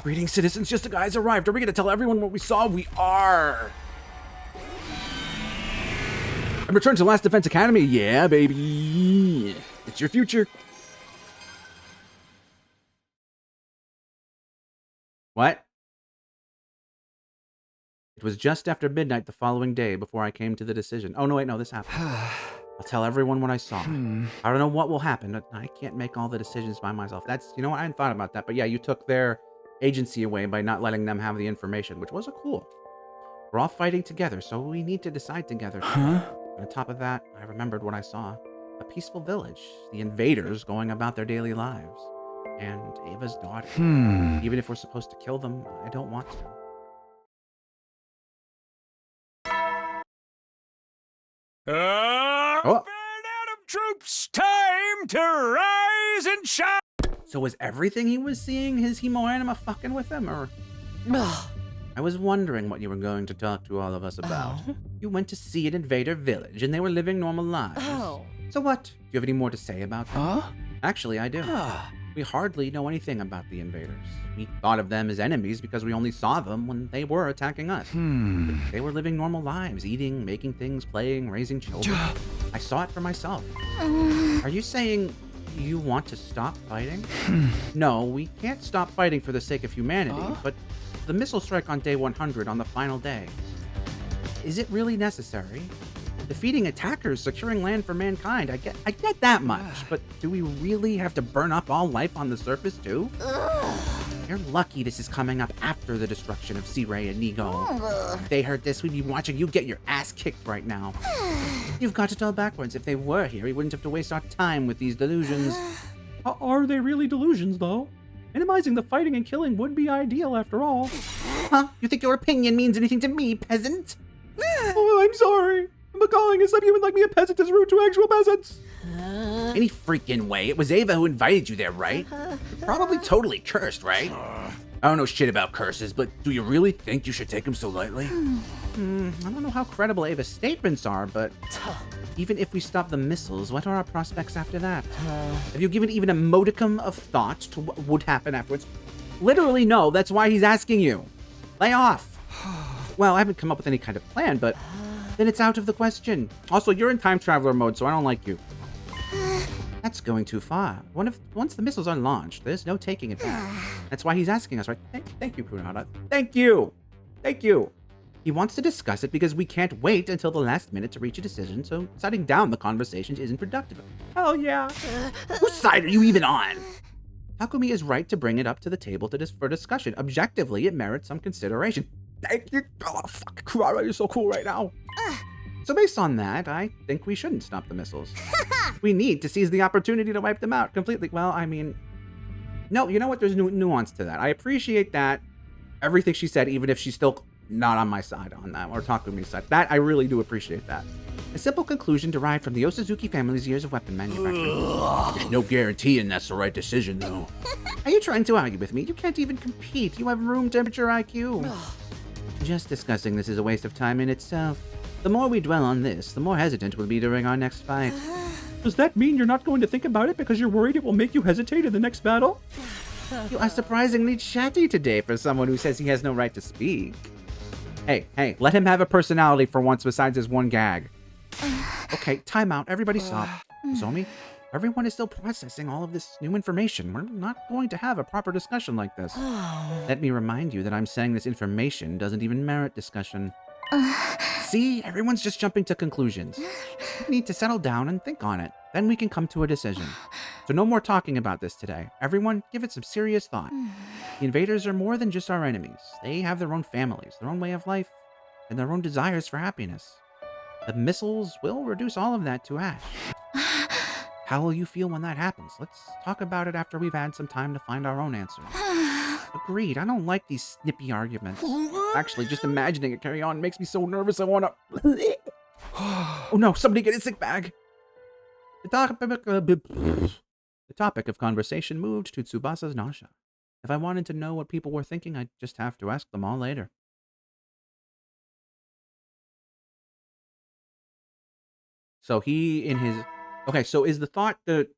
Greetings, citizens. Justiguy has arrived. Are we going to tell everyone what we saw? We are. I'm returned to Last Defense Academy. Yeah, baby. It's your future. What? It was just after midnight the following day before I came to the decision. Oh, no, wait, no, this happened. I'll tell everyone what I saw. I don't know what will happen, but I can't make all the decisions by myself. That's, you know what, I hadn't thought about that. But yeah, you took their agency away by not letting them have the information, which was cool. We're all fighting together, so we need to decide together. And on top of that, I remembered what I saw. A peaceful village, the invaders going about their daily lives, and Ava's daughter. Even if we're supposed to kill them, I don't want to. Band out of troops, time to rise and shine. So was everything he was seeing his hemo anima fucking with him, or? I was wondering what you were going to talk to all of us about. You went to see an invader village, and they were living normal lives. So what? Do you have any more to say about them? Actually, I do. We hardly know anything about the invaders. We thought of them as enemies because we only saw them when they were attacking us. But they were living normal lives, eating, making things, playing, raising children. I saw it for myself. Are you saying you want to stop fighting? No, we can't stop fighting for the sake of humanity, but the missile strike on day 100 on the final day. Is it really necessary? Defeating attackers, securing land for mankind, I get that much, but do we really have to burn up all life on the surface too? You're lucky this is coming up after the destruction of C-Ray and Nigo. If they heard this, we'd be watching you get your ass kicked right now. You've got it all backwards. If they were here, we wouldn't have to waste our time with these delusions. Are they really delusions, though? Minimizing the fighting and killing would be ideal, after all. Huh? You think your opinion means anything to me, peasant? Oh, I'm sorry. I'm calling as some human like me a peasant is rude to actual peasants. Any freaking way. It was Ava who invited you there, right? You're probably totally cursed, right? I don't know shit about curses, but do you really think you should take them so lightly? I don't know how credible Ava's statements are, but even if we stop the missiles, what are our prospects after that? Have you given even a modicum of thought to what would happen afterwards? Literally no, that's why he's asking you. Lay off. Well, I haven't come up with any kind of plan, but then it's out of the question. Also, you're in time traveler mode, so I don't like you. That's going too far. Once the missiles are launched, there's no taking it back. That's why he's asking us, right? Thank you, Kunihara. Thank you. Thank you. He wants to discuss it because we can't wait until the last minute to reach a decision, so shutting down the conversation isn't productive. Hell yeah. Whose side are you even on? Takumi is right to bring it up to the table for discussion. Objectively, it merits some consideration. Thank you. Oh, fuck, Kurara, you're so cool right now. So based on that, I think we shouldn't stop the missiles. We need to seize the opportunity to wipe them out completely. Well, I mean, no, you know what? There's nuance to that. I appreciate that. Everything she said, even if she's still not on my side on that, or Takumi's side. That, I really do appreciate that. A simple conclusion derived from the Osazuki family's years of weapon manufacturing. There's no guaranteeing that's the right decision, though. Are you trying to argue with me? You can't even compete. You have room temperature IQ. Just discussing this is a waste of time in itself. The more we dwell on this, the more hesitant we'll be during our next fight. Does that mean you're not going to think about it because you're worried it will make you hesitate in the next battle? You are surprisingly chatty today for someone who says he has no right to speak. Hey, let him have a personality for once besides his one gag. Okay, time out. Everybody stop. Zomi, everyone is still processing all of this new information. We're not going to have a proper discussion like this. Let me remind you that I'm saying this information doesn't even merit discussion. See, everyone's just jumping to conclusions. We need to settle down and think on it. Then we can come to a decision. So no more talking about this today. Everyone, give it some serious thought. The invaders are more than just our enemies. They have their own families, their own way of life, and their own desires for happiness. The missiles will reduce all of that to ash. How will you feel when that happens? Let's talk about it after we've had some time to find our own answers. Agreed. I don't like these snippy arguments. Actually, just imagining it carry on makes me so nervous I want to... Oh no, somebody get a sick bag. The topic of conversation moved to Tsubasa's nausea. If I wanted to know what people were thinking, I'd just have to ask them all later. So he in his... Okay, so is the thought that...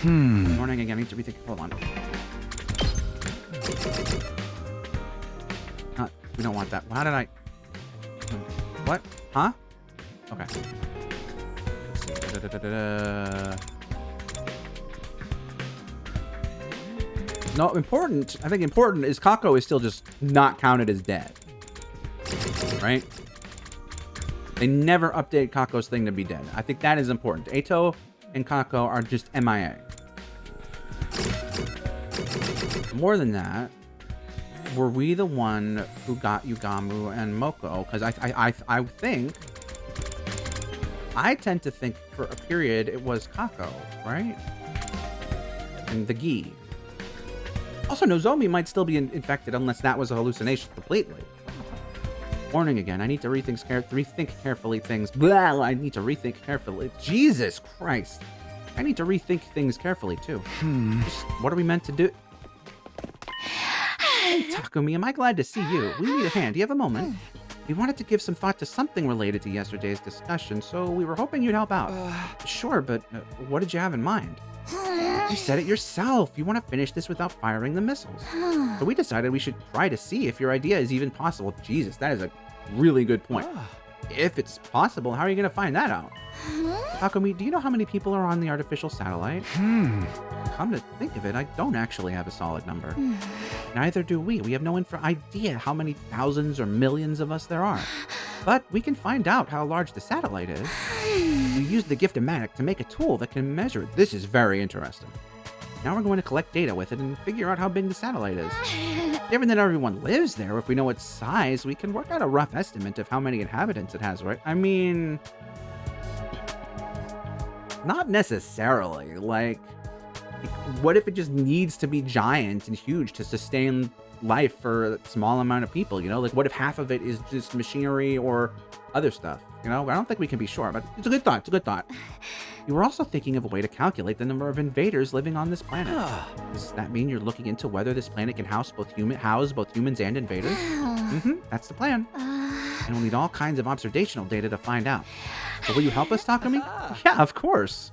Morning again. I need to rethink. Hold on. We don't want that. How did I... What? Huh? Okay. No, important. I think important is Kako is still just not counted as dead. Right? They never update Kako's thing to be dead. I think that is important. Eito and Kako are just MIA. More than that, were we the one who got Yugamu and Moko? Because I think... I tend to think for a period it was Kako, right? And the Gi. Also, Nozomi might still be infected unless that was a hallucination completely. Warning again. I need to rethink carefully things. Blah, I need to rethink carefully. Jesus Christ. I need to rethink things carefully, too. Just, what are we meant to do? Hey, Takumi, am I glad to see you? We need a hand. Do you have a moment? We wanted to give some thought to something related to yesterday's discussion, so we were hoping you'd help out. Sure, but what did you have in mind? You said it yourself. You want to finish this without firing the missiles. So we decided we should try to see if your idea is even possible. Jesus, that is a really good point. If it's possible, how are you going to find that out? Takumi, do you know how many people are on the artificial satellite? Come to think of it, I don't actually have a solid number. Neither do we. We have no idea how many thousands or millions of us there are. But we can find out how large the satellite is. We used the Gift-O-Matic to make a tool that can measure it. This is very interesting. Now we're going to collect data with it and figure out how big the satellite is. Given that everyone lives there, if we know its size, we can work out a rough estimate of how many inhabitants it has, right? I mean... Not necessarily. Like, what if it just needs to be giant and huge to sustain life for a small amount of people, you know? Like, what if half of it is just machinery or other stuff, you know? I don't think we can be sure, but it's a good thought. It's a good thought. You were also thinking of a way to calculate the number of invaders living on this planet. Does that mean you're looking into whether this planet can house both humans and invaders? That's the plan. And we'll need all kinds of observational data to find out. So will you help us, Takumi? Yeah, of course.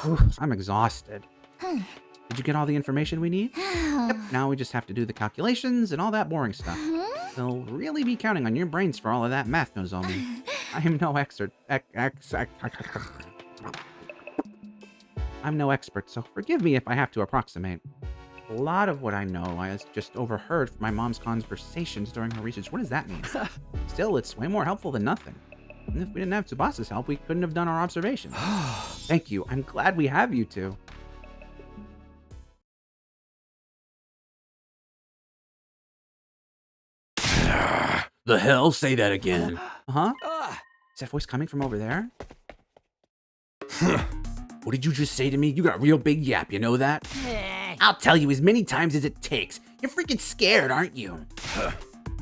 Oof, I'm exhausted. Did you get all the information we need? Yep, now we just have to do the calculations and all that boring stuff. They'll really be counting on your brains for all of that math, Nozomi. I am no expert. I'm no expert, so forgive me if I have to approximate. A lot of what I know I just overheard from my mom's conversations during her research. What does that mean? Still, it's way more helpful than nothing. And if we didn't have Tsubasa's help, we couldn't have done our observations. Thank you. I'm glad we have you two. The hell? Say that again. Huh? Is that voice coming from over there? What did you just say to me? You got a real big yap, you know that? I'll tell you as many times as it takes. You're freaking scared, aren't you?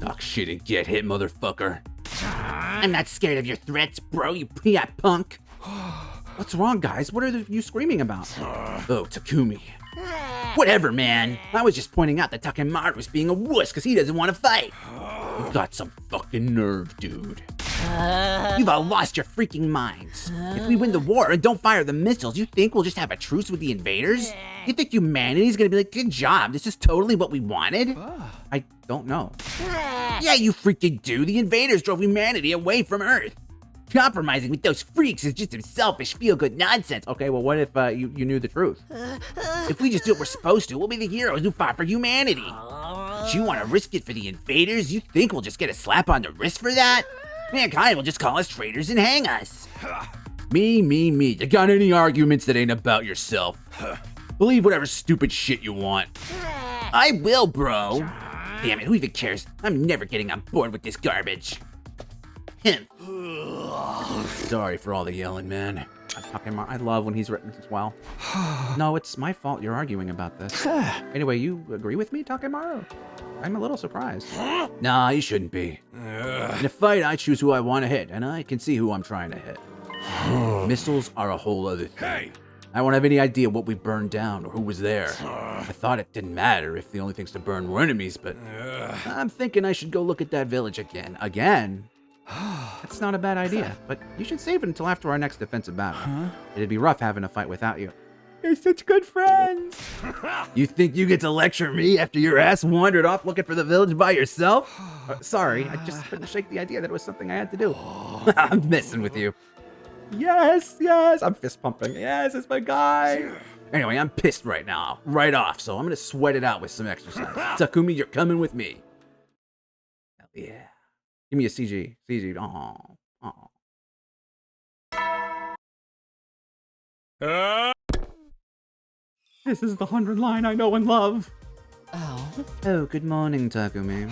Talk shit and get hit, motherfucker. I'm not scared of your threats, bro, you punk. What's wrong, guys? What are you screaming about? Oh, Takumi. Whatever, man. I was just pointing out that Takemaru was being a wuss because he doesn't want to fight. You got some fucking nerve, dude. You've all lost your freaking minds. If we win the war and don't fire the missiles, you think we'll just have a truce with the invaders? You think humanity's gonna be like, good job, this is totally what we wanted? I don't know. Yeah, you freaking do. The invaders drove humanity away from Earth. Compromising with those freaks is just some selfish, feel-good nonsense. Okay, well, what if you knew the truth? If we just do what we're supposed to, we'll be the heroes who fought for humanity. But you want to risk it for the invaders? You think we'll just get a slap on the wrist for that? Mankind will just call us traitors and hang us. Me. You got any arguments that ain't about yourself? Believe whatever stupid shit you want. I will, bro. Damn it, who even cares? I'm never getting on board with this garbage. Sorry for all the yelling, man. I love when he's written as well. No, it's my fault you're arguing about this. Anyway, you agree with me, Takemaru? I'm a little surprised. Nah, you shouldn't be. In a fight, I choose who I want to hit, and I can see who I'm trying to hit. Missiles are a whole other thing. I won't have any idea what we burned down or who was there. I thought it didn't matter if the only things to burn were enemies, but I'm thinking I should go look at that village again. Again? That's not a bad idea, but you should save it until after our next defensive battle. It'd be rough having a fight without you. You're such good friends. You think you get to lecture me after your ass wandered off looking for the village by yourself? Sorry, I just couldn't shake the idea that it was something I had to do. I'm messing with you. Yes, I'm fist pumping. Yes, it's my guy. Anyway, I'm pissed right now, right off, so I'm gonna sweat it out with some exercise. Takumi, you're coming with me. Hell yeah. Give me a CG. CG. This is the 100 line I know and love. Oh, good morning, Takumi.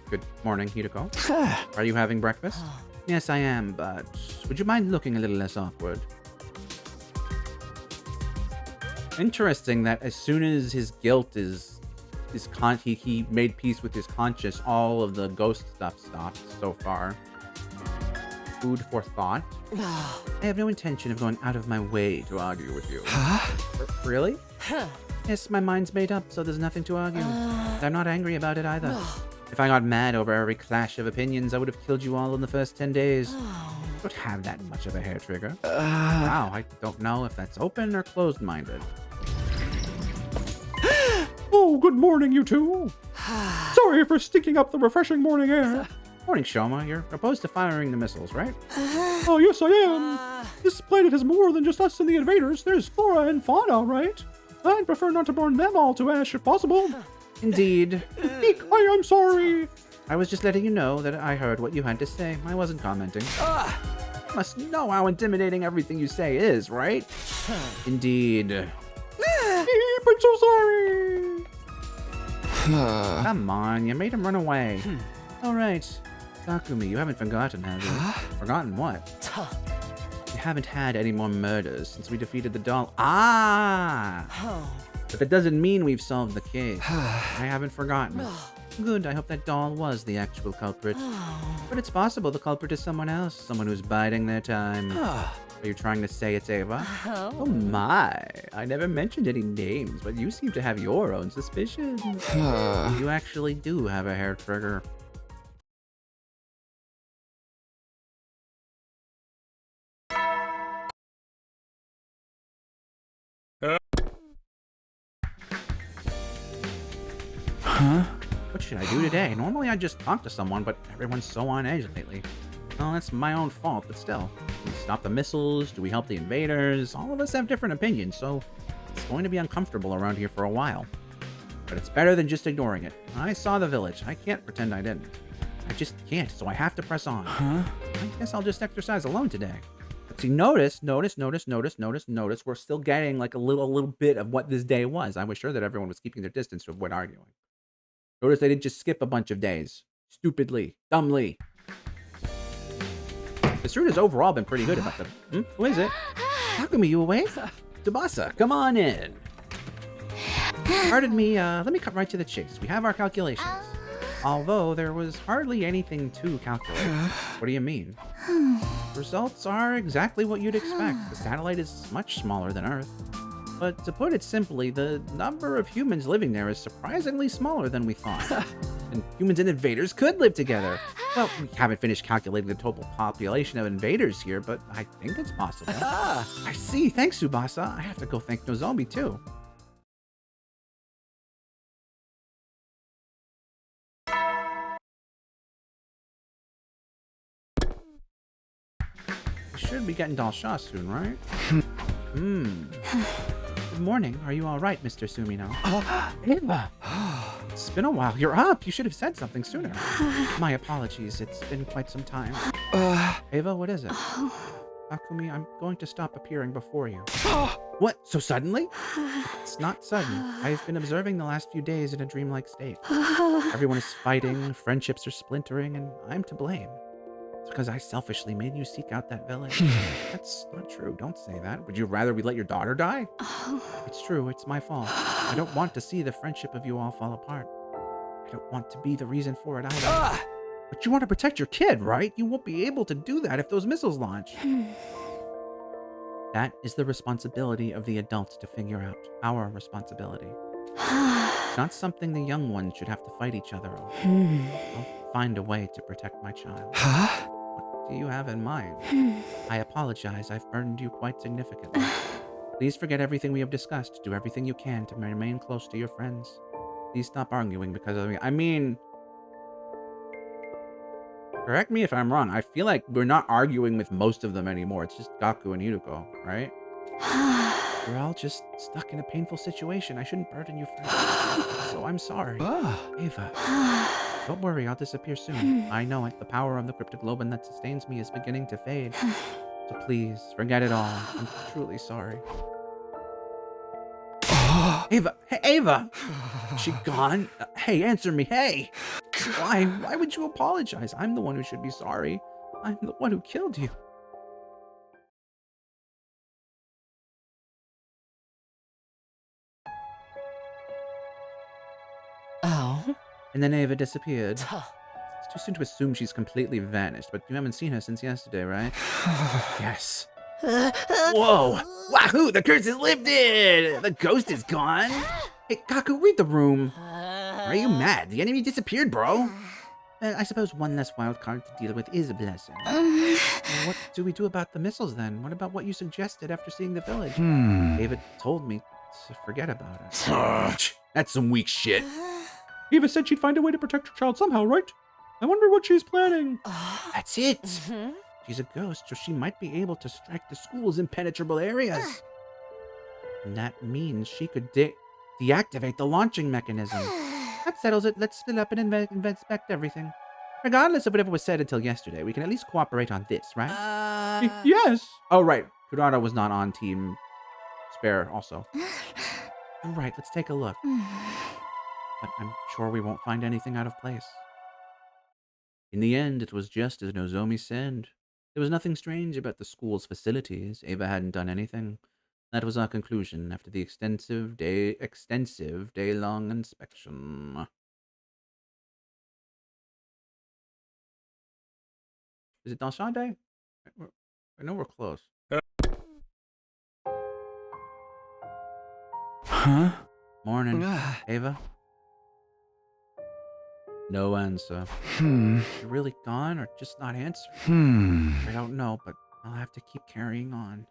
Good morning, Hideko. Are you having breakfast? Yes, I am, but would you mind looking a little less awkward? Interesting that as soon as his guilt he made peace with his conscience, all of the ghost stuff stopped so far. Food for thought. I have no intention of going out of my way to argue with you. Really? Yes, my mind's made up, so there's nothing to argue. I'm not angry about it either. If I got mad over every clash of opinions, I would have killed you all in the first 10 days. I don't have that much of a hair trigger. Wow, I don't know if that's open or closed-minded. Oh, good morning, you two. Sorry for stinking up the refreshing morning air. Morning, Shoma. You're opposed to firing the missiles, right? Oh, yes, I am. This planet has more than just us and the invaders. There's flora and fauna, right? I'd prefer not to burn them all to ash if possible. Indeed. Eek, I am sorry. I was just letting you know that I heard what you had to say. I wasn't commenting. You must know how intimidating everything you say is, right? Indeed. Eep, I'm so sorry. Come on, you made him run away. All right. Takumi, you haven't forgotten, have you? Forgotten what? You haven't had any more murders since we defeated the doll. But that doesn't mean we've solved the case. I haven't forgotten. Good, I hope that doll was the actual culprit. But it's possible the culprit is someone else, someone who's biding their time. Are you trying to say it's Ava? Oh my, I never mentioned any names, but you seem to have your own suspicions. You actually do have a hair trigger. What should I do today? Normally I just talk to someone, but everyone's so on edge lately. Well, that's my own fault, but still. Do we stop the missiles? Do we help the invaders? All of us have different opinions, so it's going to be uncomfortable around here for a while. But it's better than just ignoring it. I saw the village. I can't pretend I didn't. I just can't, so I have to press on. I guess I'll just exercise alone today. But see, notice, we're still getting like a little bit of what this day was. I was sure that everyone was keeping their distance to avoid arguing. Notice they didn't just skip a bunch of days. Stupidly. Dumbly. This route has overall been pretty good about them. Who is it? Takumi, you awake? Tsubasa, come on in. Pardon me, let me cut right to the chase. We have our calculations. Although there was hardly anything to calculate. What do you mean? Results are exactly what you'd expect. The satellite is much smaller than Earth. But to put it simply, the number of humans living there is surprisingly smaller than we thought. And humans and invaders could live together. Well, we haven't finished calculating the total population of invaders here, but I think it's possible. I see. Thanks, Tsubasa. I have to go thank Nozomi, too. We should be getting Dalsha soon, right? Good morning. Are you all right, Mr. Sumino? Ava! It's been a while. You're up. You should have said something sooner. My apologies. It's been quite some time. Ava, what is it? Takumi, I'm going to stop appearing before you. What? So suddenly? It's not sudden. I've been observing the last few days in a dreamlike state. Everyone is fighting, friendships are splintering, and I'm to blame. It's because I selfishly made you seek out that village. That's not true. Don't say that. Would you rather we let your daughter die? It's true. It's my fault. I don't want to see the friendship of you all fall apart. I don't want to be the reason for it either. But you want to protect your kid, right? You won't be able to do that if those missiles launch. That is the responsibility of the adults to figure out. Our responsibility. It's not something the young ones should have to fight each other over. I'll find a way to protect my child. Huh? What do you have in mind? I apologize. I've burdened you quite significantly. Please forget everything we have discussed. Do everything you can to remain close to your friends. Please stop arguing because of me. I mean, correct me if I'm wrong. I feel like we're not arguing with most of them anymore. It's just Gaku and Iruko, right? We're all just stuck in a painful situation. I shouldn't burden you further. So I'm sorry. Ava, don't worry. I'll disappear soon. I know it. The power of the cryptoglobin that sustains me is beginning to fade. So please, forget it all. I'm truly sorry. Ava! Hey, Ava! Is she gone? Hey, answer me. Hey! Why? Why would you apologize? I'm the one who should be sorry. I'm the one who killed you. Oh. And then Ava disappeared. It's too soon to assume she's completely vanished, but you haven't seen her since yesterday, right? Yes. Whoa! Wahoo! The curse is lifted! The ghost is gone! Hey, Gaku, read the room. Why are you mad? The enemy disappeared, bro. I suppose one less wild card to deal with is a blessing. Well, what do we do about the missiles then? What about what you suggested after seeing the village? Ava told me to forget about it. That's some weak shit. Eva said she'd find a way to protect her child somehow, right? I wonder what she's planning. That's it. She's a ghost, so she might be able to strike the school's impenetrable areas. And that means she could deactivate the launching mechanism. That settles it. Let's split up and inspect everything. Regardless of whatever was said until yesterday, we can at least cooperate on this, right? Yes. Oh, right. Kurata was not on Team Spare also. All right, let's take a look. But I'm sure we won't find anything out of place. In the end, it was just as Nozomi said. There was nothing strange about the school's facilities. Ava hadn't done anything. That was our conclusion after the extensive day-long inspection. Is it Danshan Day? I know we're close. Huh? Morning, Ava. No answer. Hmm. You really gone or just not answering? I don't know, but I'll have to keep carrying on.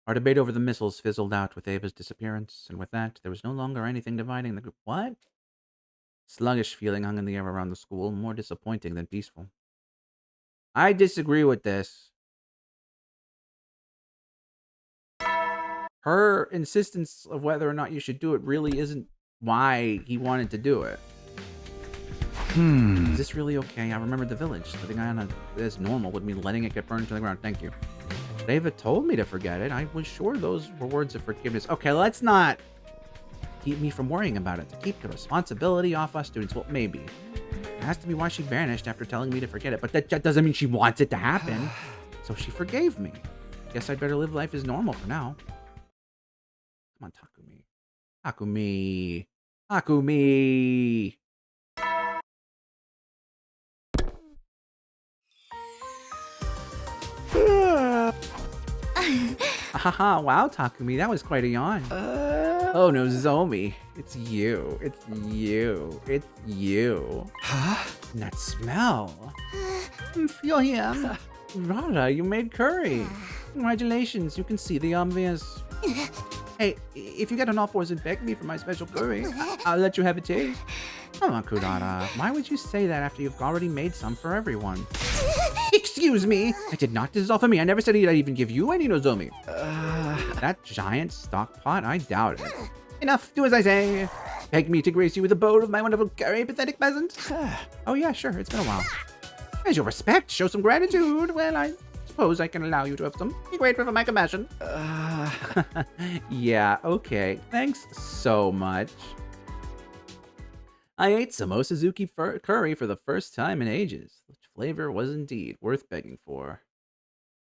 Our debate over the missiles fizzled out with Ava's disappearance, and with that, there was no longer anything dividing the group. What? Sluggish feeling hung in the air around the school, more disappointing than peaceful. I disagree with this. Her insistence of whether or not you should do it really isn't why he wanted to do it. Is this really okay? I remembered the village. Living on as normal with me letting it get burned to the ground. Thank you. David told me to forget it. I was sure those were words of forgiveness. Okay, let's not keep me from worrying about it. To keep the responsibility off us students. Well, maybe. It has to be why she vanished after telling me to forget it. But that doesn't mean she wants it to happen. So she forgave me. Guess I'd better live life as normal for now. Come on, Takumi. Takumi. Takumi. Haha, wow, Takumi, that was quite a yawn. Oh no, Zomi. It's you. It's you. It's you. Huh? And that smell. Feel him. Rada, you made curry. Congratulations, you can see the obvious. Hey, if you get on all fours and beg me for my special curry, I'll let you have a taste. Come on, Kurata. Why would you say that after you've already made some for everyone? Excuse me. I did not. This is all for me. I never said I'd even give you any, Nozomi. That giant stock pot? I doubt it. Enough. Do as I say. Beg me to grace you with a bowl of my wonderful curry, pathetic peasant. Oh yeah, sure. It's been a while. As your respect, show some gratitude. Well, I suppose I can allow you to have some. Be grateful for my compassion. Yeah, okay. Thanks so much. I ate some Osazuki curry for the first time in ages. The flavor was indeed worth begging for.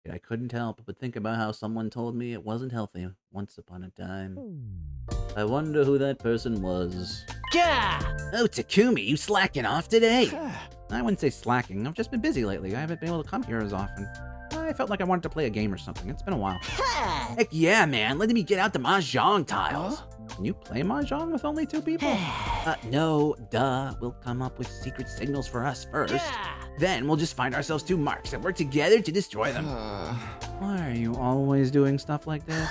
Yet I couldn't help but think about how someone told me it wasn't healthy once upon a time. I wonder who that person was. Yeah. Oh, Takumi, you slacking off today? I wouldn't say slacking. I've just been busy lately. I haven't been able to come here as often. I felt like I wanted to play a game or something. It's been a while. Heck yeah, man. Let me get out the mahjong tiles. Can you play Mahjong with only 2 people? No, duh. We'll come up with secret signals for us first. Then we'll just find ourselves 2 marks and work together to destroy them. Why are you always doing stuff like this?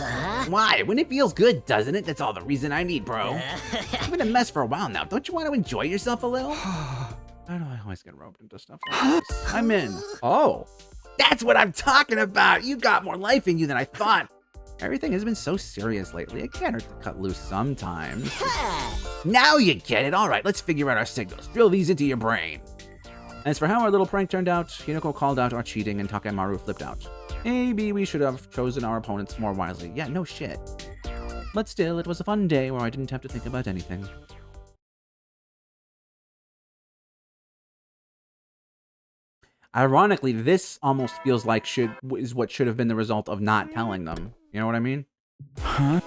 Why? When it feels good, doesn't it? That's all the reason I need, bro. You've been a mess for a while now. Don't you want to enjoy yourself a little? Why do I always get roped into stuff like this? I'm in. Oh, That's what I'm talking about. You got more life in you than I thought. everything has been so serious lately. It can't hurt to cut loose sometimes. Now you get it. All right, let's figure out our signals. Drill these into your brain. As for how our little prank turned out, Hinako called out our cheating and Takemaru flipped out. Maybe we should have chosen our opponents more wisely. Yeah, no shit. But still, it was a fun day where I didn't have to think about anything. Ironically, this almost feels like is what should have been the result of not telling them. You know what I mean? Huh?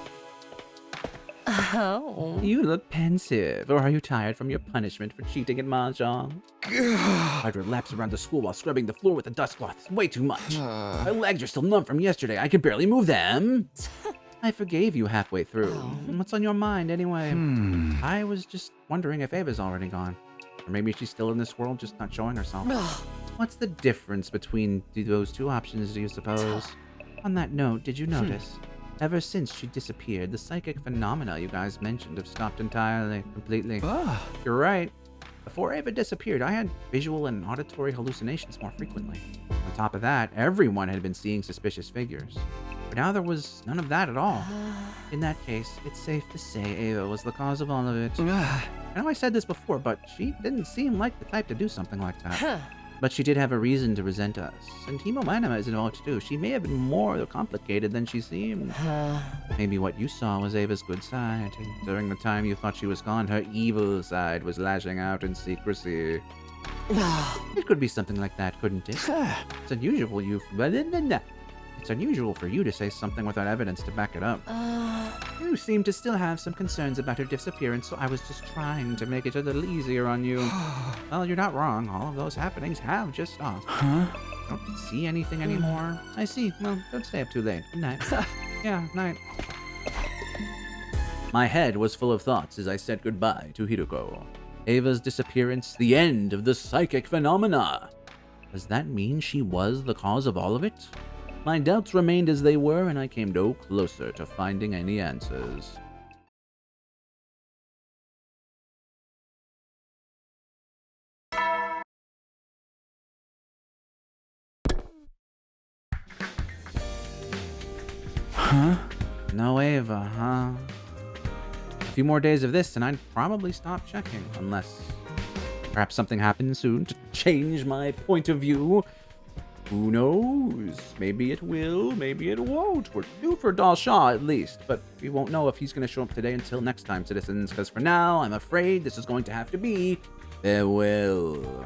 Oh. You look pensive, or are you tired from your punishment for cheating at Mahjong? I'd relapse around the school while scrubbing the floor with a dust cloth. It's way too much. My legs are still numb from yesterday. I can barely move them. I forgave you halfway through. What's on your mind anyway? I was just wondering if Ava's already gone. Or maybe she's still in this world, just not showing herself. What's the difference between those 2 options, do you suppose? On that note, did you notice? Ever since she disappeared, the psychic phenomena you guys mentioned have stopped entirely, completely. You're right. Before Ava disappeared, I had visual and auditory hallucinations more frequently. On top of that, everyone had been seeing suspicious figures. But now there was none of that at all. In that case, it's safe to say Ava was the cause of all of it. I know I said this before, but she didn't seem like the type to do something like that. But she did have a reason to resent us. And Himo Anima is involved too. She may have been more complicated than she seemed. Maybe what you saw was Ava's good side, and during the time you thought she was gone, her evil side was lashing out in secrecy. It could be something like that, couldn't it? It's unusual It's unusual for you to say something without evidence to back it up. You seem to still have some concerns about her disappearance, so I was just trying to make it a little easier on you. Well, you're not wrong. All of those happenings have just stopped. Don't see anything anymore. I see. Well, don't stay up too late. Good night. Yeah, night. My head was full of thoughts as I said goodbye to Hiroko. Ava's disappearance, the end of the psychic phenomena. Does that mean she was the cause of all of it? My doubts remained as they were, and I came no closer to finding any answers. Huh? No Ava, huh? A few more days of this, and I'd probably stop checking, unless perhaps something happens soon to change my point of view. Who knows? Maybe it will, maybe it won't. We're due for Dalshaw at least, but we won't know if he's going to show up today until next time, citizens, because for now, I'm afraid this is going to have to be farewell.